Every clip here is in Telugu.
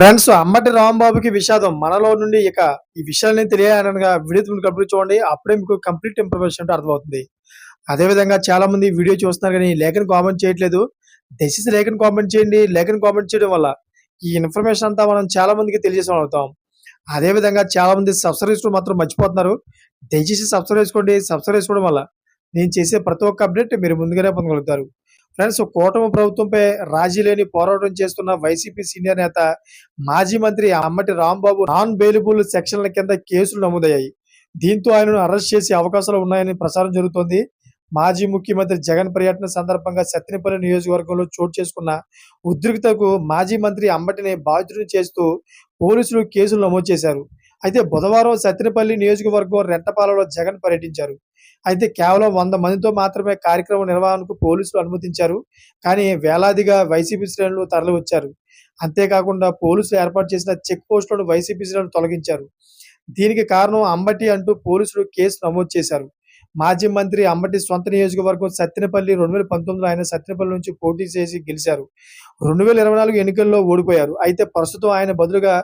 ఫ్రెండ్స్ అంబటి రాంబాబుకి విషాదం మనలో నుండి ఇక ఈ విషయాన్ని తెలియాలనగా వీడియో కంప్లీట్ చూడండి. అప్పుడే మీకు కంప్లీట్ ఇన్ఫర్మేషన్ అంటే అర్థమవుతుంది. అదే విధంగా చాలా మంది వీడియో చూస్తున్నారు కానీ లేఖను కామెంట్ చేయట్లేదు. దయచేసి లేఖను కామెంట్ చేయండి. లేఖను కామెంట్ చేయడం వల్ల ఈ ఇన్ఫర్మేషన్ అంతా మనం చాలా మందికి తెలియజేసిన అవుతాం. అదే విధంగా చాలా మంది సబ్స్క్రైబ్ చేసుకోవడం మాత్రం మర్చిపోతున్నారు. దయచేసి సబ్స్క్రైబ్ చేసుకోండి. సబ్స్క్రైబ్ చేసుకోవడం వల్ల నేను చేసే ప్రతి ఒక్క అప్డేట్ మీరు ముందుగానే పొందగలుగుతారు. ఫ్రెండ్స్ కూటమి ప్రభుత్వంపై రాజీ లేని పోరాటం చేస్తున్న వైసీపీ సీనియర్ నేత మాజీ మంత్రి అంబటి రాంబాబు నాన్ బెయిలబుల్ సెక్షన్ల కింద కేసులు నమోదయ్యాయి. దీంతో ఆయనను అరెస్ట్ చేసే అవకాశాలు ఉన్నాయని ప్రచారం జరుగుతోంది. మాజీ ముఖ్యమంత్రి జగన్ పర్యటన సందర్భంగా సత్తెనపల్లి నియోజకవర్గంలో చోటు చేసుకున్న ఉద్రిక్తతకు మాజీ మంత్రి అంబటిని బాధితుడిని చేస్తూ పోలీసులు కేసులు నమోదు చేశారు. అయితే బుధవారం సత్తెనపల్లి నియోజకవర్గం రెంటపాలలో జగన్ పర్యటించారు. అయితే కేవలం 100 మందితో మాత్రమే కార్యక్రమం నిర్వహణకు పోలీసులు అనుమతించారు. కానీ వేలాదిగా వైసీపీ శ్రేణులు తరలివచ్చారు. అంతేకాకుండా పోలీసులు ఏర్పాటు చేసిన చెక్ పోస్టులను వైసీపీ శ్రేణులు తొలగించారు. దీనికి కారణం అంబటి అంటూ పోలీసులు కేసు నమోదు చేశారు. మాజీ మంత్రి అంబటి సొంత నియోజకవర్గం సత్తెనపల్లి 2019లో ఆయన సత్తెనపల్లి నుంచి పోటీ చేసి గెలిచారు. 2024 ఎన్నికల్లో ఓడిపోయారు. అయితే ప్రస్తుతం ఆయన బదులుగా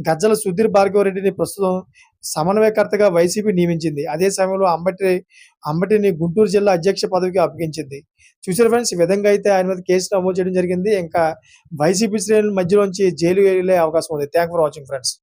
గజ్జల సుధీర్ భార్గవరెడ్డిని ప్రస్తుతం సమన్వయకర్తగా వైసీపీ నియమించింది. అదే సమయంలో అంబటిని గుంటూరు జిల్లా అధ్యక్ష పదవికి అప్పగించింది. చూసారు ఫ్రెండ్స్, ఈ విధంగా అయితే ఆయన మీద కేసు నమోదు చేయడం జరిగింది. ఇంకా వైసీపీ శ్రేణుల మధ్యలోంచి జైలు వెళ్ళే అవకాశం ఉంది. Thanks for watching friends.